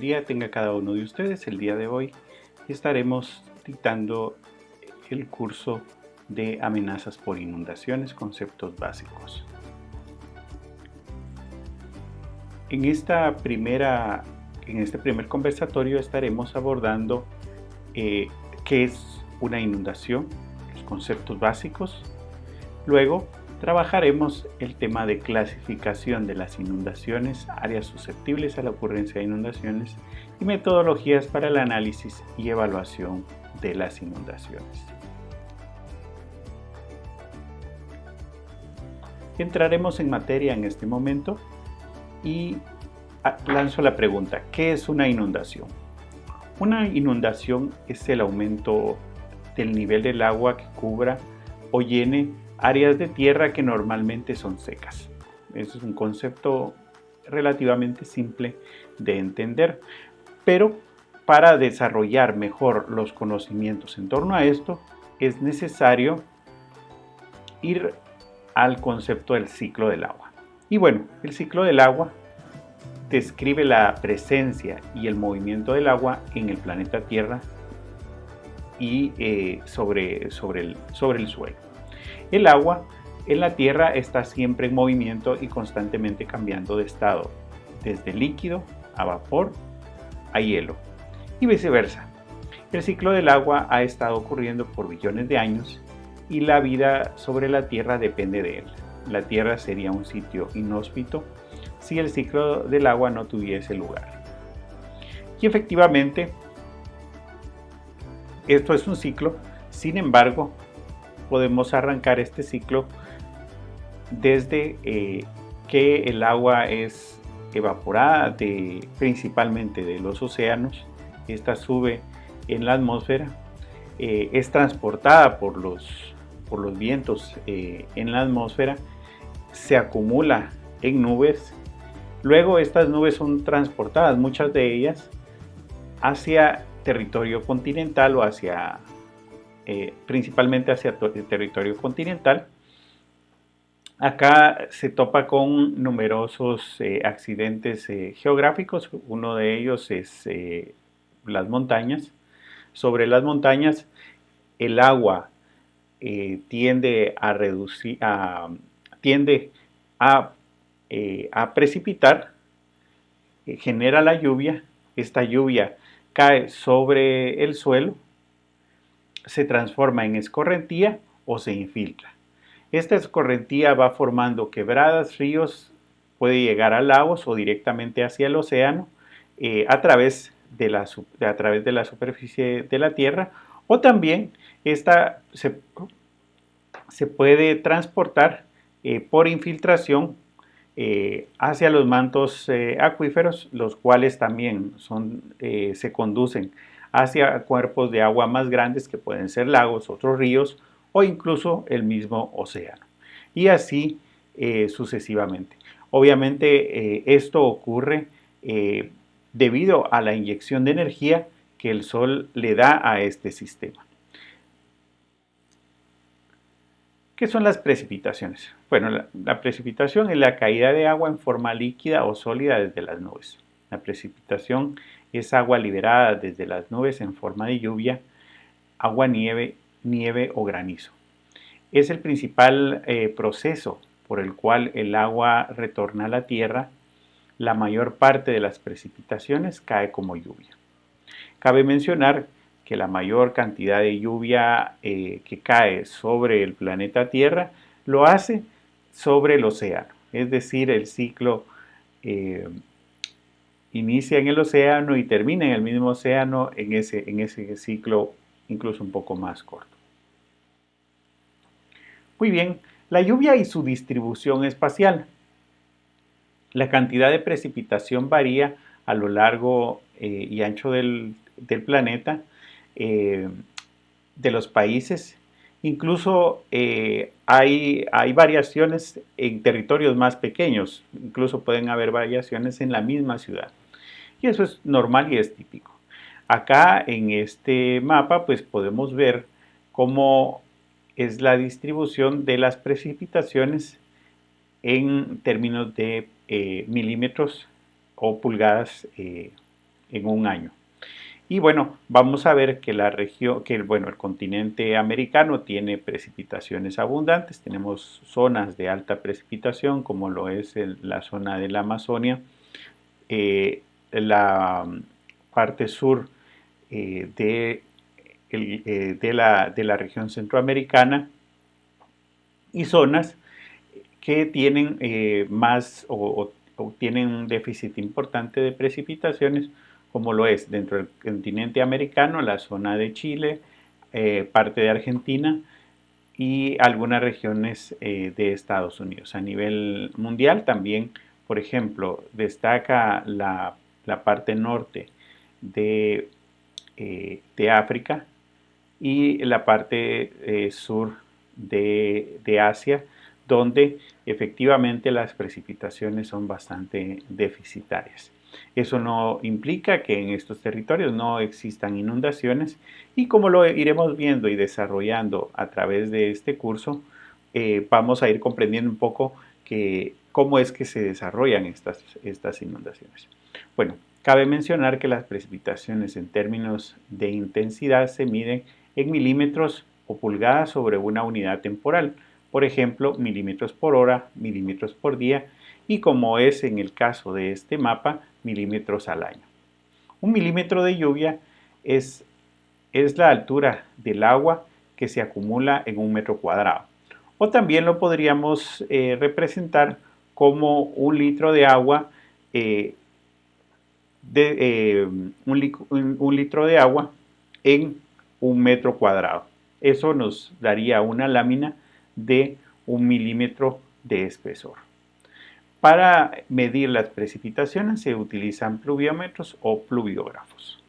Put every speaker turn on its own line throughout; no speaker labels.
día tenga cada uno de ustedes. El día de hoy estaremos dictando el curso de amenazas por inundaciones, conceptos básicos. En este primer conversatorio estaremos abordando qué es una inundación, los conceptos básicos. Luego trabajaremos el tema de clasificación de las inundaciones, áreas susceptibles a la ocurrencia de inundaciones y metodologías para el análisis y evaluación de las inundaciones. Entraremos en materia en este momento y lanzo la pregunta: ¿qué es una inundación? Una inundación es el aumento del nivel del agua que cubra o llene áreas de tierra que normalmente son secas. Eso es un concepto relativamente simple de entender, pero para desarrollar mejor los conocimientos en torno a esto es necesario ir al concepto del ciclo del agua. Y bueno, el ciclo del agua describe la presencia y el movimiento del agua en el planeta Tierra y sobre el suelo. El agua en la Tierra está siempre en movimiento y constantemente cambiando de estado, desde líquido a vapor a hielo y viceversa. El ciclo del agua ha estado ocurriendo por billones de años y la vida sobre la Tierra depende de él. La Tierra sería un sitio inhóspito si el ciclo del agua no tuviese lugar. Y efectivamente, esto es un ciclo. Sin embargo, podemos arrancar este ciclo desde que el agua es evaporada principalmente de los océanos. Esta sube en la atmósfera, es transportada por los vientos en la atmósfera, se acumula en nubes. Luego estas nubes son transportadas, muchas de ellas, hacia territorio continental o principalmente hacia el territorio continental. Acá se topa con numerosos accidentes geográficos. Uno de ellos es las montañas. Sobre las montañas el agua tiende a precipitar, genera la lluvia. Esta lluvia cae sobre el suelo, se transforma en escorrentía o se infiltra. Esta escorrentía va formando quebradas, ríos, puede llegar a lagos o directamente hacia el océano a través de la superficie de la Tierra, o también esta se puede transportar por infiltración hacia los mantos acuíferos, los cuales también se conducen hacia cuerpos de agua más grandes que pueden ser lagos, otros ríos o incluso el mismo océano. Y así sucesivamente. Obviamente esto ocurre debido a la inyección de energía que el Sol le da a este sistema. ¿Qué son las precipitaciones? Bueno, la precipitación es la caída de agua en forma líquida o sólida desde las nubes. La precipitación es agua liberada desde las nubes en forma de lluvia, agua, nieve o granizo. Es el principal proceso por el cual el agua retorna a la Tierra. La mayor parte de las precipitaciones cae como lluvia. Cabe mencionar que la mayor cantidad de lluvia que cae sobre el planeta Tierra lo hace sobre el océano. Es decir, el ciclo inicia en el océano y termina en el mismo océano, en ese ciclo incluso un poco más corto. Muy bien, la lluvia y su distribución espacial. La cantidad de precipitación varía a lo largo y ancho del planeta, de los países. Incluso hay variaciones en territorios más pequeños. Incluso pueden haber variaciones en la misma ciudad. Y eso es normal y es típico. Acá en este mapa pues podemos ver cómo es la distribución de las precipitaciones en términos de milímetros o pulgadas en un año. Y bueno, vamos a ver que el continente americano tiene precipitaciones abundantes. Tenemos zonas de alta precipitación, como lo es la zona de la Amazonia, la parte sur de la región centroamericana, y zonas que tienen más o tienen un déficit importante de precipitaciones, como lo es dentro del continente americano, la zona de Chile, parte de Argentina y algunas regiones de Estados Unidos. A nivel mundial también, por ejemplo, destaca la parte norte de África y la parte sur de Asia, donde efectivamente las precipitaciones son bastante deficitarias. Eso no implica que en estos territorios no existan inundaciones, y como lo iremos viendo y desarrollando a través de este curso, vamos a ir comprendiendo un poco cómo es que se desarrollan estas inundaciones. Bueno, cabe mencionar que las precipitaciones en términos de intensidad se miden en milímetros o pulgadas sobre una unidad temporal, por ejemplo, milímetros por hora, milímetros por día, y como es en el caso de este mapa, milímetros al año. Un milímetro de lluvia es la altura del agua que se acumula en un metro cuadrado. O también lo podríamos representar como un litro de agua, un litro de agua en un metro cuadrado. Eso nos daría una lámina de 1 milímetro de espesor. Para medir las precipitaciones se utilizan pluviómetros o pluviógrafos.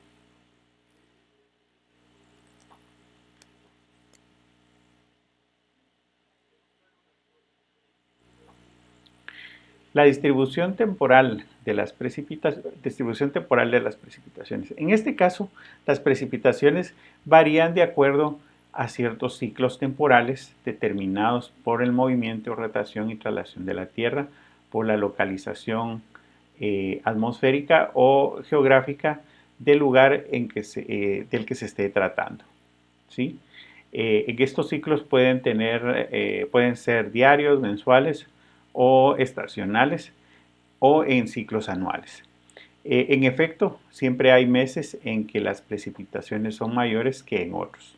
La distribución temporal de las precipitaciones. En este caso, las precipitaciones varían de acuerdo a ciertos ciclos temporales determinados por el movimiento, rotación y traslación de la Tierra, por la localización atmosférica o geográfica del lugar del que se esté tratando, ¿sí? En estos ciclos pueden ser diarios, mensuales o estacionales, o en ciclos anuales. En efecto, siempre hay meses en que las precipitaciones son mayores que en otros.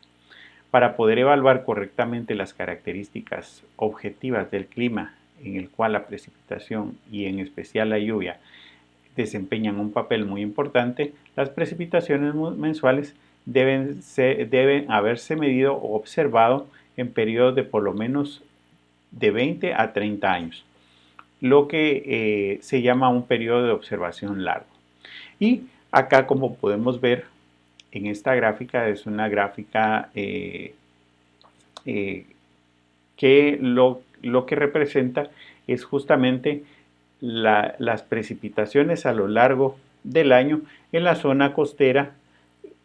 Para poder evaluar correctamente las características objetivas del clima en el cual la precipitación y en especial la lluvia desempeñan un papel muy importante, las precipitaciones mensuales deben haberse medido o observado en periodos de por lo menos de 20 a 30 años, lo que se llama un periodo de observación largo. Y acá, como podemos ver en esta gráfica, es una gráfica que lo que representa es justamente las precipitaciones a lo largo del año en la zona costera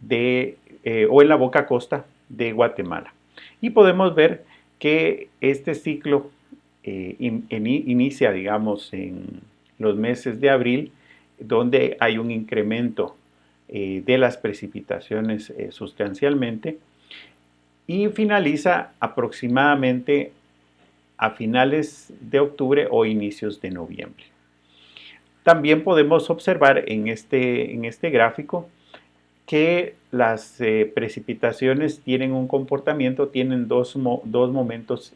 o en la boca costa de Guatemala. Y podemos ver que este ciclo inicia, digamos, en los meses de abril, donde hay un incremento de las precipitaciones sustancialmente, y finaliza aproximadamente a finales de octubre o inicios de noviembre. También podemos observar en este gráfico que las precipitaciones tienen un comportamiento, tienen dos momentos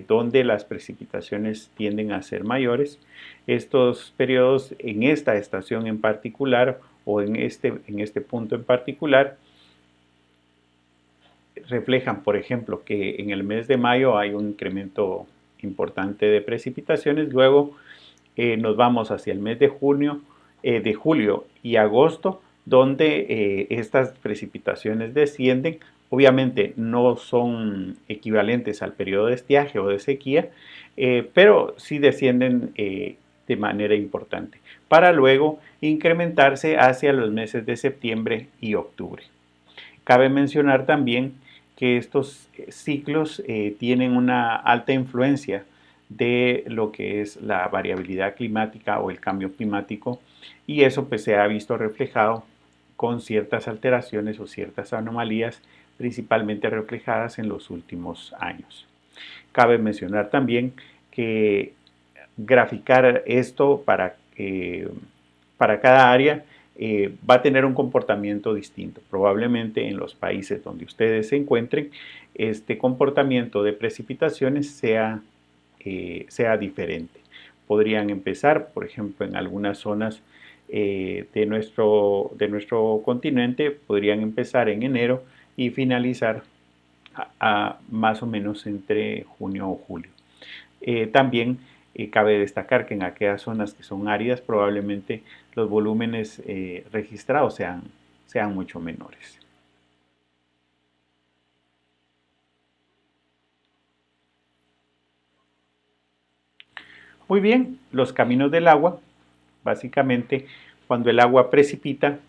donde las precipitaciones tienden a ser mayores. Estos periodos en esta estación en particular o en este punto en particular reflejan, por ejemplo, que en el mes de mayo hay un incremento importante de precipitaciones. Luego nos vamos hacia el mes de julio y agosto, donde estas precipitaciones descienden. Obviamente no son equivalentes al periodo de estiaje o de sequía, pero sí descienden de manera importante, para luego incrementarse hacia los meses de septiembre y octubre. Cabe mencionar también que estos ciclos tienen una alta influencia de lo que es la variabilidad climática o el cambio climático, y eso pues se ha visto reflejado con ciertas alteraciones o ciertas anomalías, principalmente reflejadas en los últimos años. Cabe mencionar también que graficar esto para cada área va a tener un comportamiento distinto. Probablemente en los países donde ustedes se encuentren, este comportamiento de precipitaciones sea diferente. Podrían empezar, por ejemplo, en algunas zonas de nuestro continente, podrían empezar en enero y finalizar más o menos entre junio o julio. También cabe destacar que en aquellas zonas que son áridas probablemente los volúmenes registrados sean mucho menores. Muy bien, los caminos del agua, básicamente cuando el agua precipita,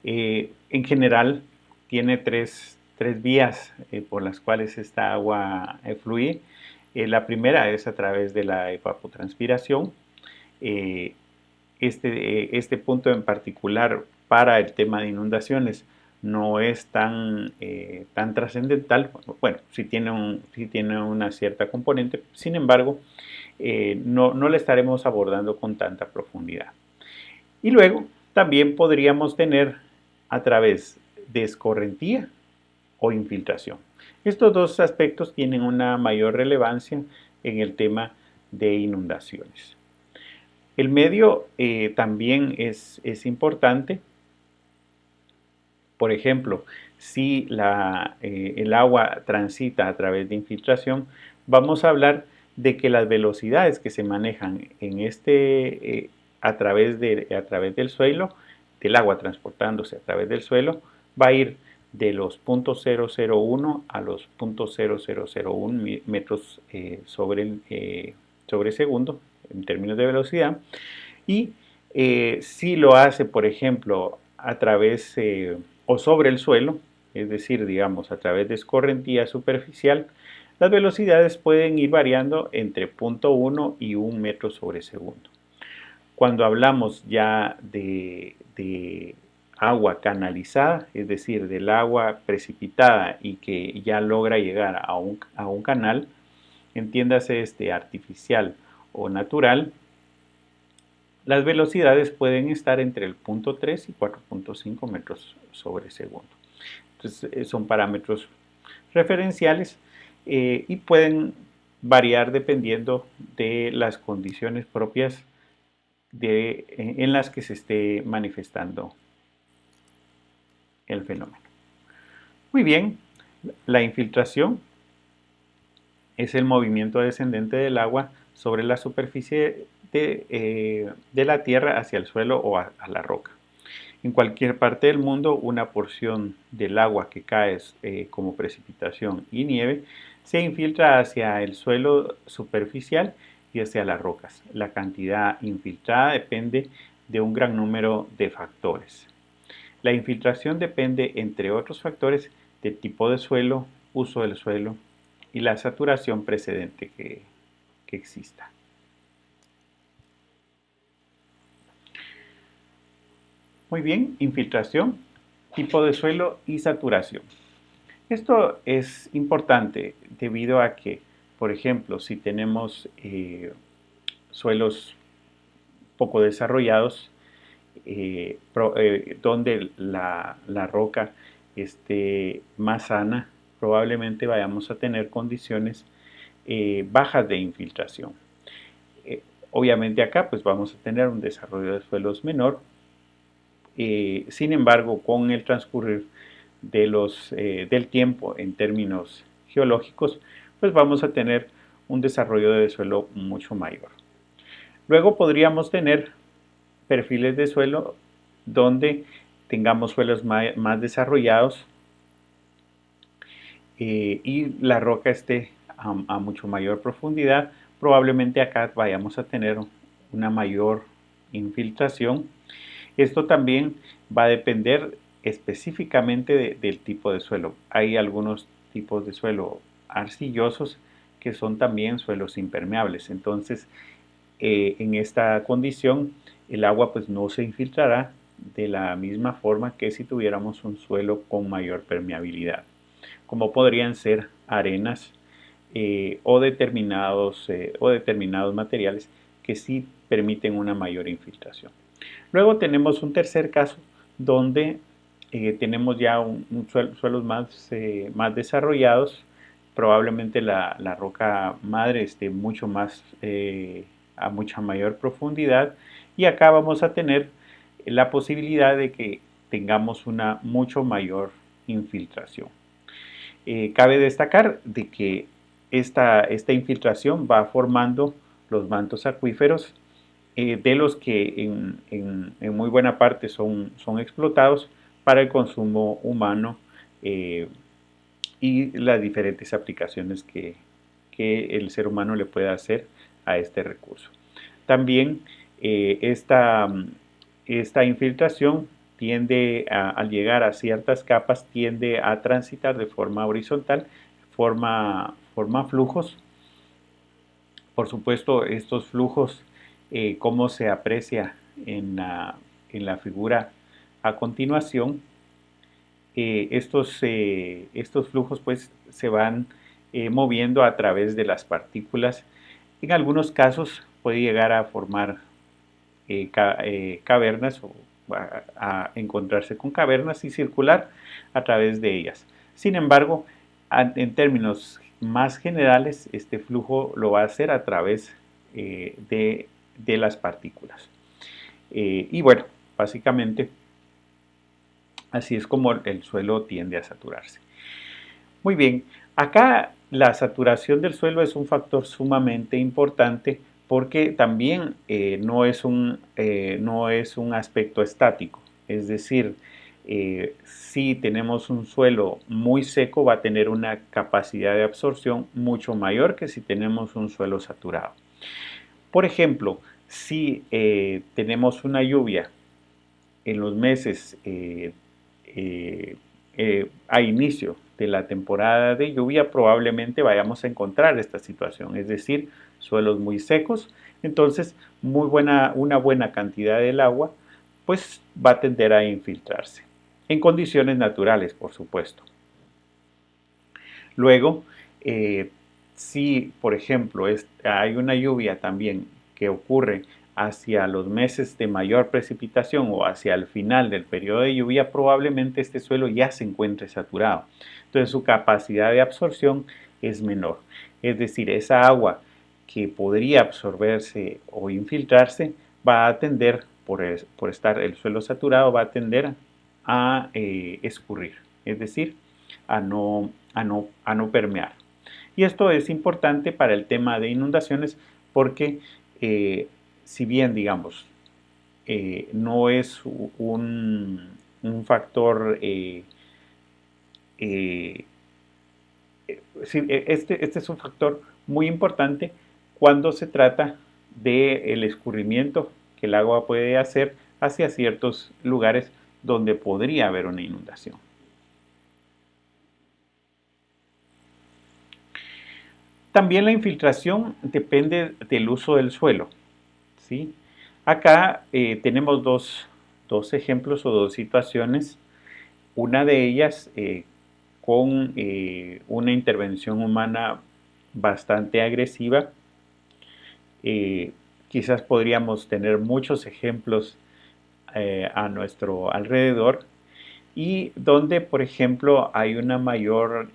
en general tiene tres vías por las cuales esta agua fluye. La primera es a través de la evapotranspiración. Este punto en particular para el tema de inundaciones no es tan trascendental. Bueno, sí tiene una cierta componente, sin embargo, no la estaremos abordando con tanta profundidad. Y luego también podríamos tener a través de escorrentía o infiltración. Estos dos aspectos tienen una mayor relevancia en el tema de inundaciones. El medio también es importante. Por ejemplo, si el agua transita a través de infiltración, vamos a hablar de que las velocidades que se manejan en a través del suelo, del agua transportándose a través del suelo, va a ir de los 0.001 a los 0.0001 metros sobre segundo en términos de velocidad. Y si lo hace, por ejemplo, a través o sobre el suelo, es decir, digamos, a través de escorrentía superficial, las velocidades pueden ir variando entre 0.1 y 1 metro sobre segundo. Cuando hablamos ya de agua canalizada, es decir, del agua precipitada y que ya logra llegar a un canal, entiéndase artificial o natural, las velocidades pueden estar entre el 0.3 y 4.5 metros sobre segundo. Entonces, son parámetros referenciales y pueden variar dependiendo de las condiciones propias en las que se esté manifestando el fenómeno. Muy bien, la infiltración es el movimiento descendente del agua sobre la superficie de la tierra hacia el suelo o a la roca. En cualquier parte del mundo, una porción del agua que cae como precipitación y nieve se infiltra hacia el suelo superficial y hacia las rocas. La cantidad infiltrada depende de un gran número de factores. La infiltración depende, entre otros factores, del tipo de suelo, uso del suelo y la saturación precedente que exista. Muy bien, infiltración, tipo de suelo y saturación. Esto es importante debido a que, por ejemplo, si tenemos suelos poco desarrollados, donde la roca esté más sana, probablemente vayamos a tener condiciones bajas de infiltración. Obviamente acá pues vamos a tener un desarrollo de suelos menor. Sin embargo, con el transcurrir del tiempo en términos geológicos, pues vamos a tener un desarrollo de suelo mucho mayor. Luego podríamos tener perfiles de suelo donde tengamos suelos más desarrollados y la roca esté a mucho mayor profundidad. Probablemente acá vayamos a tener una mayor infiltración. Esto también va a depender específicamente del tipo de suelo. Hay algunos tipos de suelo arcillosos que son también suelos impermeables. Entonces, en esta condición, el agua pues no se infiltrará de la misma forma que si tuviéramos un suelo con mayor permeabilidad, como podrían ser arenas o determinados materiales que sí permiten una mayor infiltración. Luego tenemos un tercer caso donde tenemos ya suelos más desarrollados. Probablemente la roca madre esté mucho más a mucha mayor profundidad, y acá vamos a tener la posibilidad de que tengamos una mucho mayor infiltración. Cabe destacar de que esta infiltración va formando los mantos acuíferos, de los que en muy buena parte son explotados para el consumo humano y las diferentes aplicaciones que el ser humano le puede hacer a este recurso. También esta infiltración tiende al llegar a ciertas capas, tiende a transitar de forma horizontal, forma flujos. Por supuesto, estos flujos, como se aprecia en la figura a continuación, estos flujos pues se van moviendo a través de las partículas. En algunos casos puede llegar a formar cavernas, o a encontrarse con cavernas y circular a través de ellas. Sin embargo, en términos más generales, este flujo lo va a hacer a través de las partículas. Y bueno, básicamente así es como el suelo tiende a saturarse. Muy bien, acá la saturación del suelo es un factor sumamente importante, porque también no es un aspecto estático. Es decir, si tenemos un suelo muy seco, va a tener una capacidad de absorción mucho mayor que si tenemos un suelo saturado. Por ejemplo, si tenemos una lluvia en los meses a inicio de la temporada de lluvia, probablemente vayamos a encontrar esta situación, es decir, suelos muy secos. Entonces una buena cantidad del agua pues va a tender a infiltrarse, en condiciones naturales, por supuesto. Luego, si por ejemplo hay una lluvia también que ocurre hacia los meses de mayor precipitación o hacia el final del periodo de lluvia, probablemente este suelo ya se encuentre saturado. Entonces su capacidad de absorción es menor. Es decir, esa agua que podría absorberse o infiltrarse va a tender, por estar el suelo saturado, va a tender a escurrir, es decir, a no permear. Y esto es importante para el tema de inundaciones, porque si bien, digamos, no es un factor, este es un factor muy importante cuando se trata del escurrimiento que el agua puede hacer hacia ciertos lugares donde podría haber una inundación. También la infiltración depende del uso del suelo, ¿sí? Acá tenemos dos ejemplos o dos situaciones. Una de ellas con una intervención humana bastante agresiva. Quizás podríamos tener muchos ejemplos a nuestro alrededor, y donde, por ejemplo, hay una mayor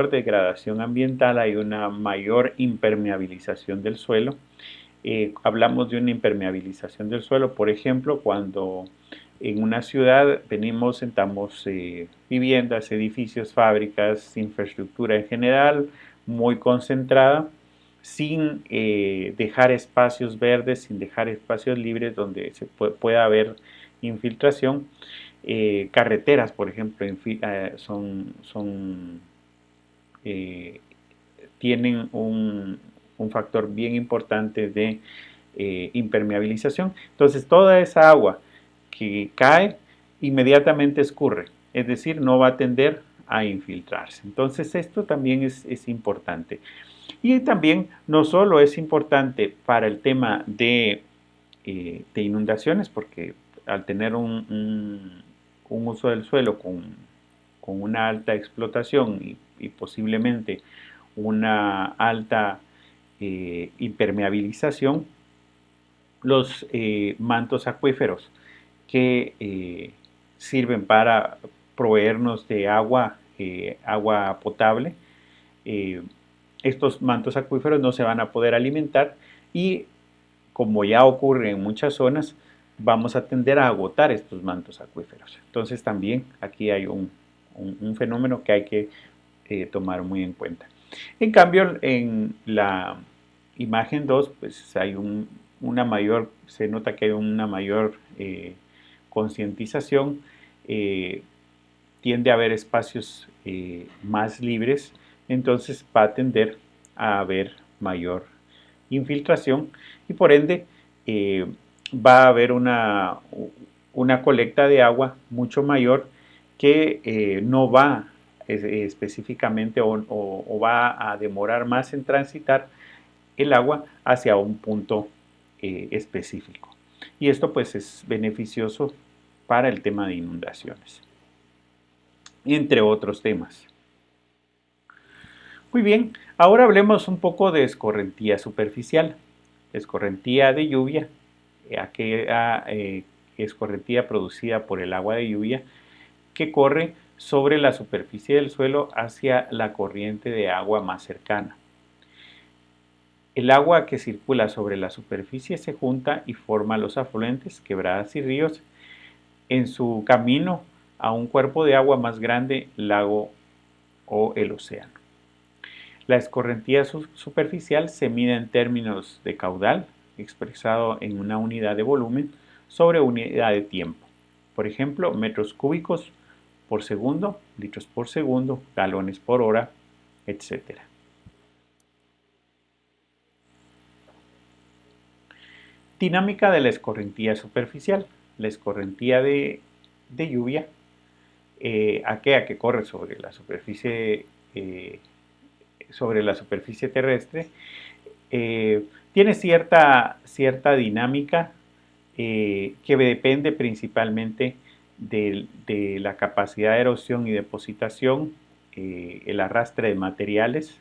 degradación ambiental, hay una mayor impermeabilización del suelo. Hablamos de una impermeabilización del suelo, por ejemplo, cuando en una ciudad sentamos viviendas, edificios, fábricas, infraestructura en general, muy concentrada, sin dejar espacios verdes, sin dejar espacios libres donde pueda haber infiltración. Carreteras, por ejemplo, tienen un factor bien importante de impermeabilización. Entonces, toda esa agua que cae inmediatamente escurre, es decir, no va a tender a infiltrarse. Entonces, esto también es importante. Y también no solo es importante para el tema de de inundaciones, porque al tener un uso del suelo con una alta explotación y posiblemente una alta impermeabilización, los mantos acuíferos que sirven para proveernos de agua, agua potable, estos mantos acuíferos no se van a poder alimentar y, como ya ocurre en muchas zonas, vamos a tender a agotar estos mantos acuíferos. Entonces también aquí hay un fenómeno que hay que tomar muy en cuenta. En cambio, en la imagen 2, pues hay se nota que hay una mayor concientización, tiende a haber espacios más libres, entonces va a tender a haber mayor infiltración y por ende va a haber una colecta de agua mucho mayor que no va específicamente o va a demorar más en transitar el agua hacia un punto específico. Y esto pues es beneficioso para el tema de inundaciones, entre otros temas. Muy bien, ahora hablemos un poco de escorrentía superficial, escorrentía de lluvia, aquella escorrentía producida por el agua de lluvia que corre sobre la superficie del suelo hacia la corriente de agua más cercana. El agua que circula sobre la superficie se junta y forma los afluentes, quebradas y ríos en su camino a un cuerpo de agua más grande, lago o el océano. La escorrentía superficial se mide en términos de caudal, expresado en una unidad de volumen sobre unidad de tiempo. Por ejemplo, metros cúbicos por segundo, litros por segundo, galones por hora, etc. Dinámica de la escorrentía superficial. La escorrentía de lluvia, aquella que corre sobre la superficie terrestre, tiene cierta dinámica que depende principalmente de la capacidad de erosión y depositación, el arrastre de materiales,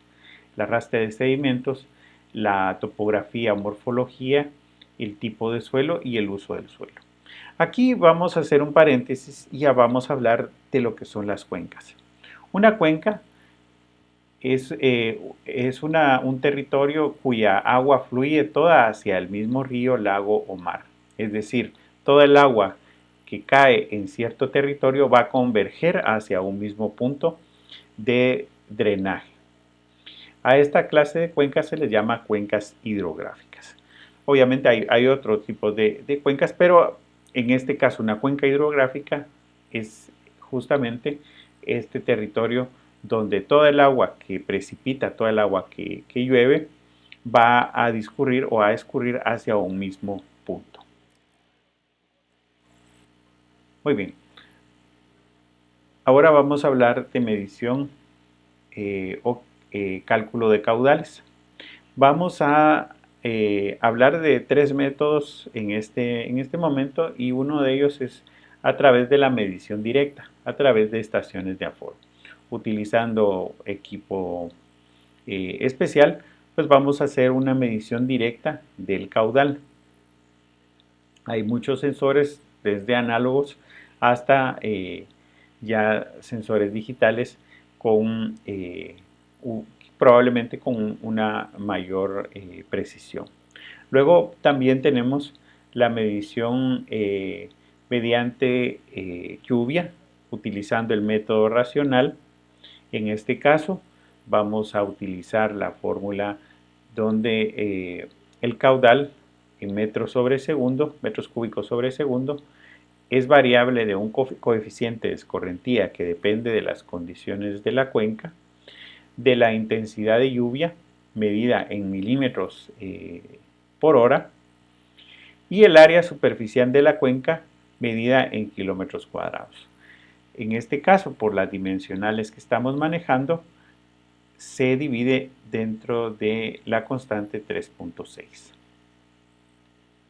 el arrastre de sedimentos, la topografía o morfología, el tipo de suelo y el uso del suelo. Aquí vamos a hacer un paréntesis y ya vamos a hablar de lo que son las cuencas. Una cuenca es un territorio cuya agua fluye toda hacia el mismo río, lago o mar. Es decir, toda el agua que cae en cierto territorio va a converger hacia un mismo punto de drenaje. A esta clase de cuencas se les llama cuencas hidrográficas. Obviamente hay otro tipo de cuencas, pero en este caso una cuenca hidrográfica es justamente este territorio donde toda el agua que precipita, toda el agua que llueve, va a discurrir o a escurrir hacia un mismo punto. Muy bien. Ahora vamos a hablar de medición o cálculo de caudales. Vamos a hablar de tres métodos en este momento y uno de ellos es a través de la medición directa, a través de estaciones de aforo. Utilizando equipo especial, pues vamos a hacer una medición directa del caudal. Hay muchos sensores, desde análogos hasta ya sensores digitales con probablemente con una mayor precisión. Luego también tenemos la medición mediante lluvia, utilizando el método racional. En este caso vamos a utilizar la fórmula donde el caudal en metros sobre segundo, metros cúbicos sobre segundo, es variable de un coeficiente de escorrentía que depende de las condiciones de la cuenca, de la intensidad de lluvia medida en milímetros por hora y el área superficial de la cuenca medida en kilómetros cuadrados. En este caso, por las dimensionales que estamos manejando, se divide dentro de la constante 3.6.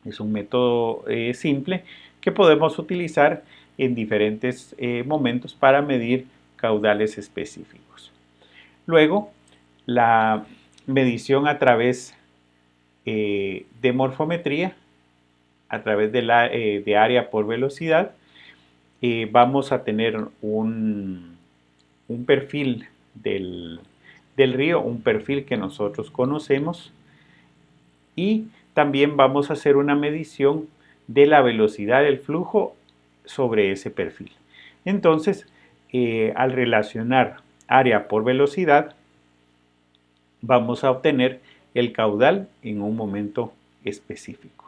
Es un método simple que podemos utilizar en diferentes momentos para medir caudales específicos. Luego, la medición a través de morfometría, a través de área por velocidad, vamos a tener un perfil del río, un perfil que nosotros conocemos, y también vamos a hacer una medición de la velocidad del flujo sobre ese perfil. Entonces, al relacionar área por velocidad, vamos a obtener el caudal en un momento específico.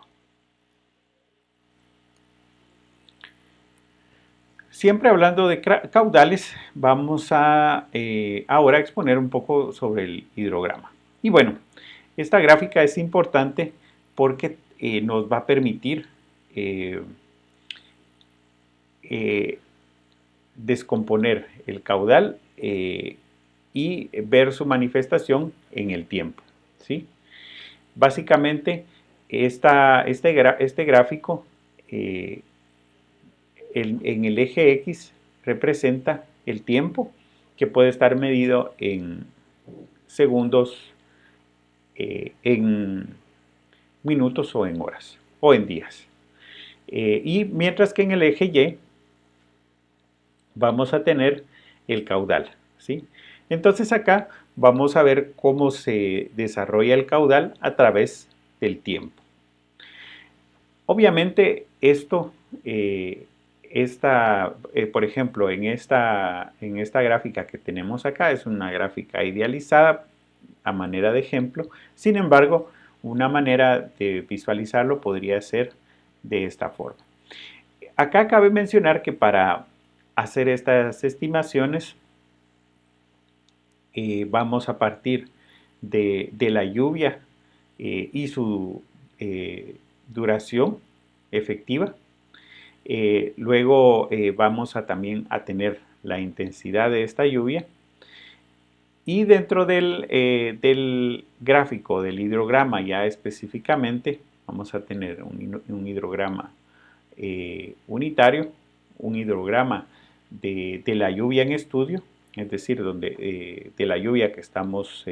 Siempre hablando de caudales, vamos a ahora exponer un poco sobre el hidrograma. Y bueno, esta gráfica es importante porque nos va a permitir descomponer el caudal y ver su manifestación en el tiempo, ¿sí? Básicamente, este gráfico en el eje X representa el tiempo, que puede estar medido en segundos, en minutos o en horas o en días. Y mientras que en el eje Y vamos a tener el caudal, ¿sí? Entonces acá vamos a ver cómo se desarrolla el caudal a través del tiempo. Obviamente esto, por ejemplo, en esta gráfica que tenemos acá, es una gráfica idealizada a manera de ejemplo. Sin embargo, una manera de visualizarlo podría ser de esta forma. Acá cabe mencionar que para hacer estas estimaciones vamos a partir de la lluvia y su duración efectiva. Luego vamos a también a tener la intensidad de esta lluvia, y dentro del gráfico del hidrograma ya específicamente vamos a tener un hidrograma unitario, un hidrograma de la lluvia en estudio, es decir, de la lluvia que estamos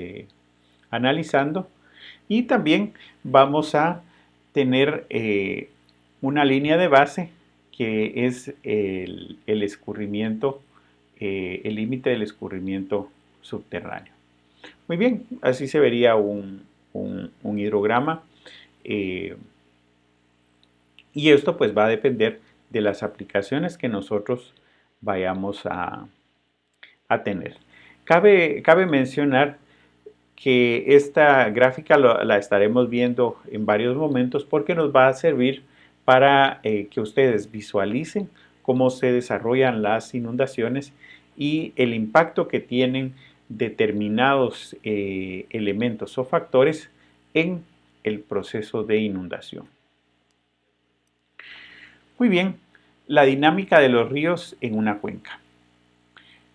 analizando, y también vamos a tener una línea de base que es el escurrimiento, el límite del escurrimiento subterráneo. Muy bien, así se vería un hidrograma, y esto pues va a depender de las aplicaciones que nosotros vayamos a tener. Cabe mencionar que esta gráfica la estaremos viendo en varios momentos porque nos va a servir para que ustedes visualicen cómo se desarrollan las inundaciones y el impacto que tienen determinados elementos o factores en el proceso de inundación. Muy bien, la dinámica de los ríos en una cuenca.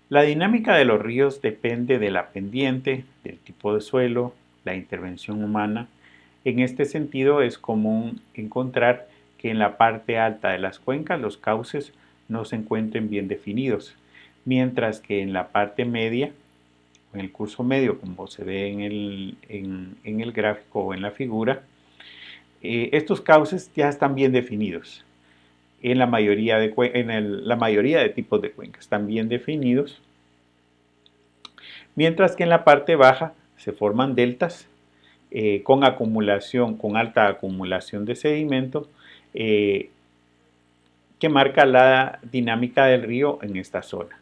La dinámica de los ríos depende de la pendiente, del tipo de suelo, la intervención humana. En este sentido, es común encontrar que en la parte alta de las cuencas los cauces no se encuentren bien definidos, mientras que en la parte media, en el curso medio, como se ve en el gráfico o en la figura, estos cauces ya están bien definidos. En la mayoría de tipos de cuencas están bien definidos, mientras que en la parte baja se forman deltas con alta acumulación de sedimento, que marca la dinámica del río en esta zona.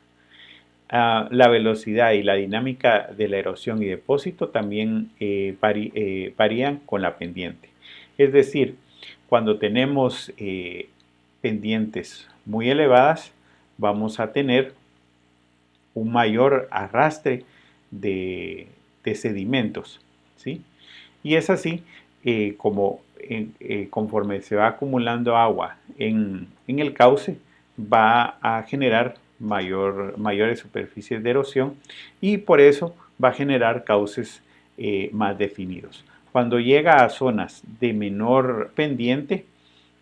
La velocidad y la dinámica de la erosión y depósito también varían con la pendiente. Es decir, cuando tenemos pendientes muy elevadas, vamos a tener un mayor arrastre de sedimentos, ¿sí? Y es así como conforme se va acumulando agua en el cauce, va a generar mayores superficies de erosión, y por eso va a generar cauces más definidos. Cuando llega a zonas de menor pendiente,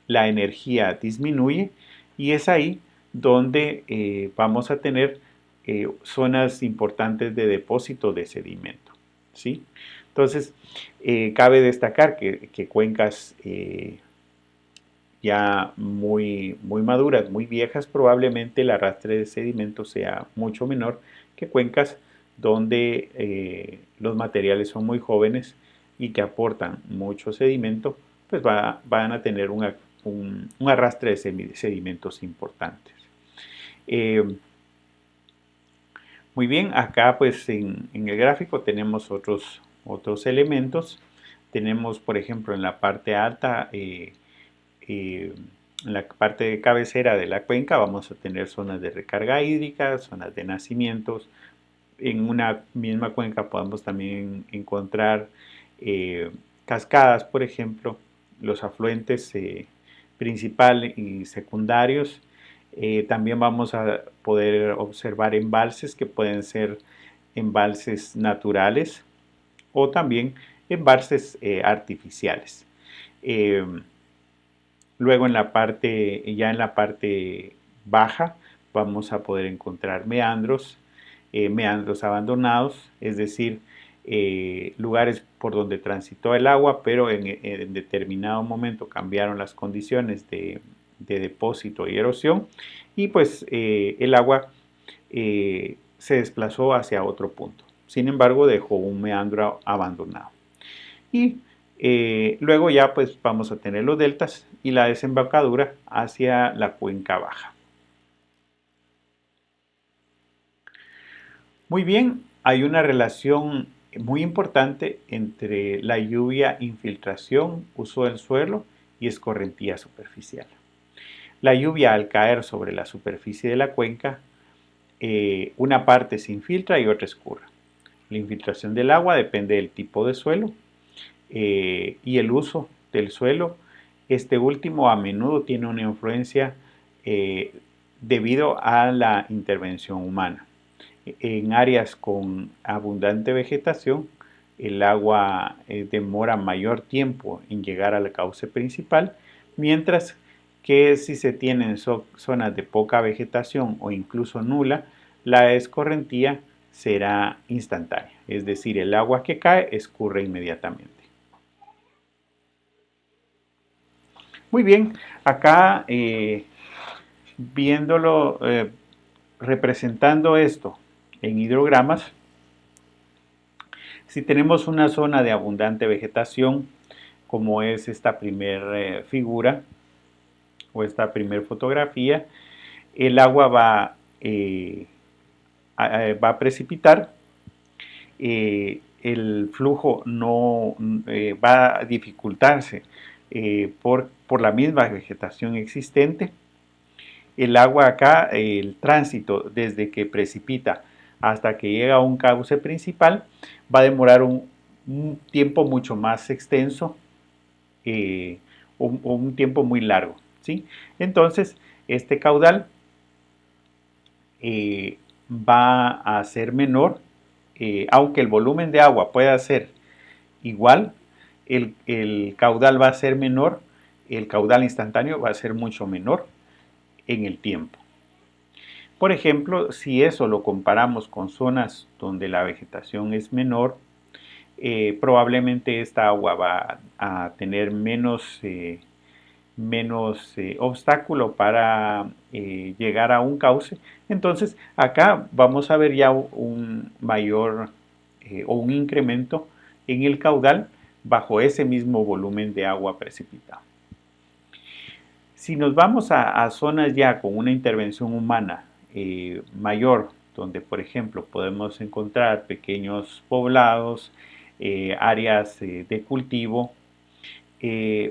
la energía disminuye y es ahí donde vamos a tener zonas importantes de depósito de sedimento, ¿sí? Entonces, cabe destacar que cuencas ya muy maduras, muy viejas, probablemente el arrastre de sedimento sea mucho menor que cuencas donde los materiales son muy jóvenes y que aportan mucho sedimento, pues van a tener un arrastre de sedimentos importantes. Muy bien, acá pues en el gráfico tenemos otros elementos. Tenemos, por ejemplo, en la parte alta, en la parte de cabecera de la cuenca vamos a tener zonas de recarga hídrica, zonas de nacimientos. En una misma cuenca podemos también encontrar cascadas, por ejemplo, los afluentes principales y secundarios. También vamos a poder observar embalses que pueden ser embalses naturales o también embalses artificiales. Luego ya en la parte baja vamos a poder encontrar meandros abandonados, es decir, lugares por donde transitó el agua, pero en determinado momento cambiaron las condiciones de depósito y erosión y pues el agua se desplazó hacia otro punto. Sin embargo, dejó un meandro abandonado. Y luego ya pues vamos a tener los deltas y la desembocadura hacia la cuenca baja. Muy bien, hay una relación muy importante entre la lluvia, infiltración, uso del suelo y escorrentía superficial. La lluvia, al caer sobre la superficie de la cuenca, una parte se infiltra y otra escurre. La infiltración del agua depende del tipo de suelo y el uso del suelo. Este último a menudo tiene una influencia debido a la intervención humana. En áreas con abundante vegetación, el agua demora mayor tiempo en llegar al cauce principal, mientras que si se tienen zonas de poca vegetación o incluso nula, la escorrentía será instantánea, es decir, el agua que cae escurre inmediatamente. Muy bien, acá viéndolo, representando esto en hidrogramas, si tenemos una zona de abundante vegetación, como es esta primera figura o esta primera fotografía, el agua va a precipitar, el flujo no va a dificultarse por la misma vegetación existente. El agua acá, el tránsito desde que precipita hasta que llega a un cauce principal, va a demorar un tiempo mucho más extenso, un tiempo muy largo, ¿sí? Entonces, este caudal va a ser menor, aunque el volumen de agua pueda ser igual, el caudal va a ser menor, el caudal instantáneo va a ser mucho menor en el tiempo. Por ejemplo, si eso lo comparamos con zonas donde la vegetación es menor, probablemente esta agua va a tener menos obstáculo para llegar a un cauce. Entonces acá vamos a ver ya un mayor o un incremento en el caudal bajo ese mismo volumen de agua precipitado. Si nos vamos a zonas ya con una intervención humana mayor, donde por ejemplo podemos encontrar pequeños poblados, áreas de cultivo,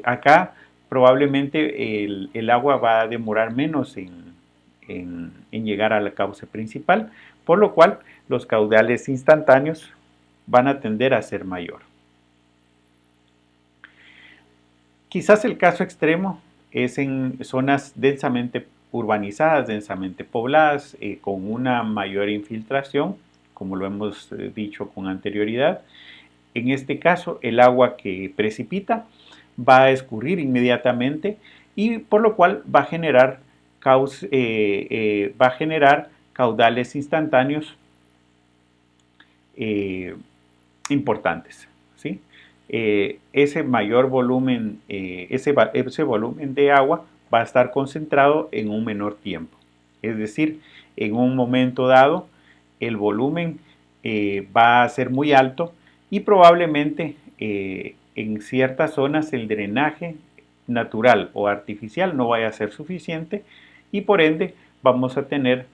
acá probablemente el agua va a demorar menos en llegar al cauce principal, por lo cual los caudales instantáneos van a tender a ser mayor. Quizás el caso extremo es en zonas densamente urbanizadas, densamente pobladas, con una mayor infiltración, como lo hemos dicho con anterioridad, En este caso, el agua que precipita va a escurrir inmediatamente y por lo cual va a generar, caudales instantáneos importantes, ¿sí? Ese mayor volumen, ese volumen de agua va a estar concentrado en un menor tiempo. Es decir, en un momento dado, el volumen va a ser muy alto y probablemente en ciertas zonas el drenaje natural o artificial no vaya a ser suficiente y por ende vamos a tener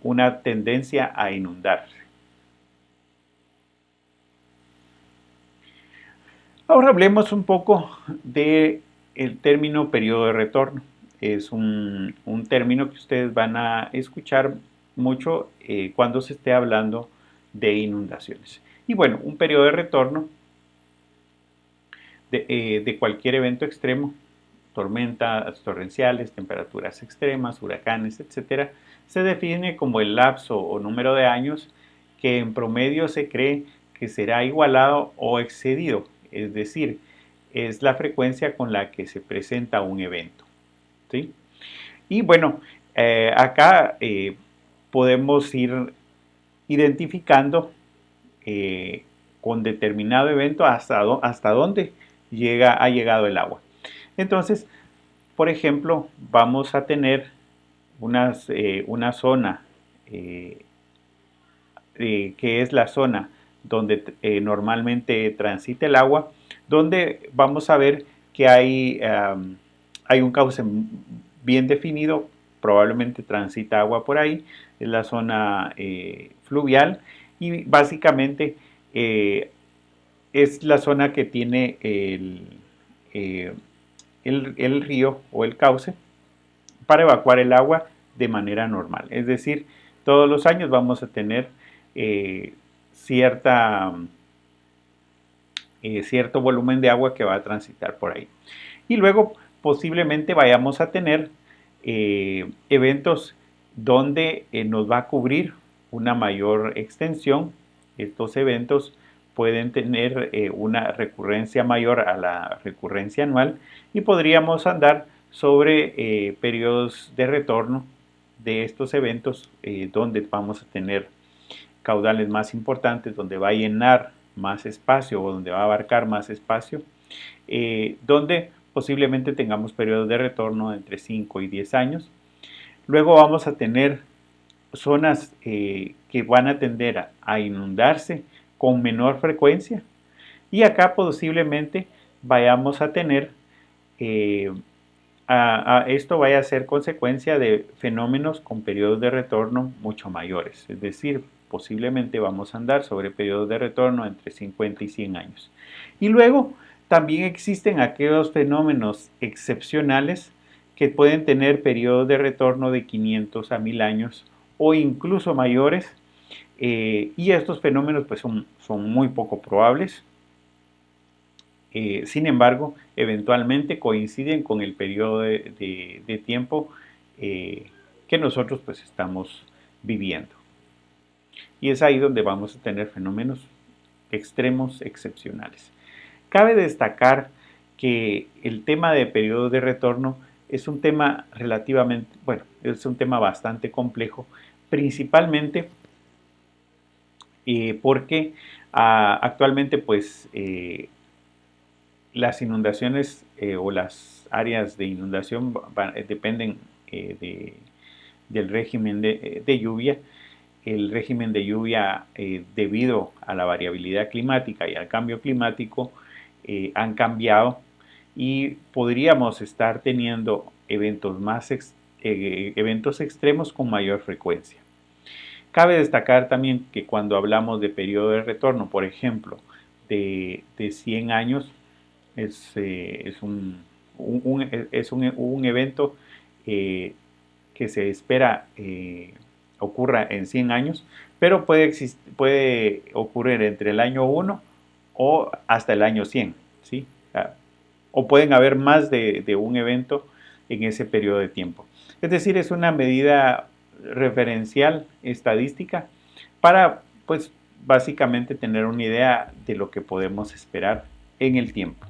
una tendencia a inundarse. Ahora hablemos un poco del término periodo de retorno. Es un término que ustedes van a escuchar mucho cuando se esté hablando de inundaciones. Y bueno, un periodo de retorno de cualquier evento extremo, tormentas torrenciales, temperaturas extremas, huracanes, etcétera, se define como el lapso o número de años que en promedio se cree que será igualado o excedido, es decir, es la frecuencia con la que se presenta un evento, ¿sí? Y bueno, acá podemos ir identificando con determinado evento hasta dónde ha llegado el agua. Entonces, por ejemplo, vamos a tener una zona que es la zona donde normalmente transita el agua, donde vamos a ver que hay un cauce bien definido, probablemente transita agua por ahí, es la zona fluvial y básicamente es la zona que tiene el río o el cauce para evacuar el agua de manera normal. Es decir, todos los años vamos a tener cierto volumen de agua que va a transitar por ahí. Y luego posiblemente vayamos a tener eventos donde nos va a cubrir una mayor extensión. Estos eventos pueden tener una recurrencia mayor a la recurrencia anual y podríamos andar sobre periodos de retorno de estos eventos donde vamos a tener caudales más importantes, donde va a llenar más espacio o donde va a abarcar más espacio, donde posiblemente tengamos periodos de retorno de entre 5 y 10 años. Luego vamos a tener zonas que van a tender a inundarse con menor frecuencia y acá posiblemente vayamos a tener esto vaya a ser consecuencia de fenómenos con periodos de retorno mucho mayores, es decir, posiblemente vamos a andar sobre periodos de retorno entre 50 y 100 años. Y luego también existen aquellos fenómenos excepcionales que pueden tener periodos de retorno de 500 a 1000 años o incluso mayores, y estos fenómenos pues son muy poco probables. Sin embargo, eventualmente coinciden con el periodo de tiempo que nosotros pues estamos viviendo. Y es ahí donde vamos a tener fenómenos extremos excepcionales. Cabe destacar que el tema de periodos de retorno es un tema relativamente, bueno, es un tema bastante complejo, principalmente porque actualmente pues las inundaciones o las áreas de inundación dependen del régimen de lluvia. El régimen de lluvia, debido a la variabilidad climática y al cambio climático, han cambiado y podríamos estar teniendo eventos extremos con mayor frecuencia. Cabe destacar también que cuando hablamos de periodo de retorno, por ejemplo, de 100 años, es un evento que se espera ocurra en 100 años, pero puede ocurrir entre el año 1 o hasta el año 100, ¿sí? O pueden haber más de un evento en ese periodo de tiempo. Es decir, es una medida referencial estadística para pues, básicamente tener una idea de lo que podemos esperar en el tiempo.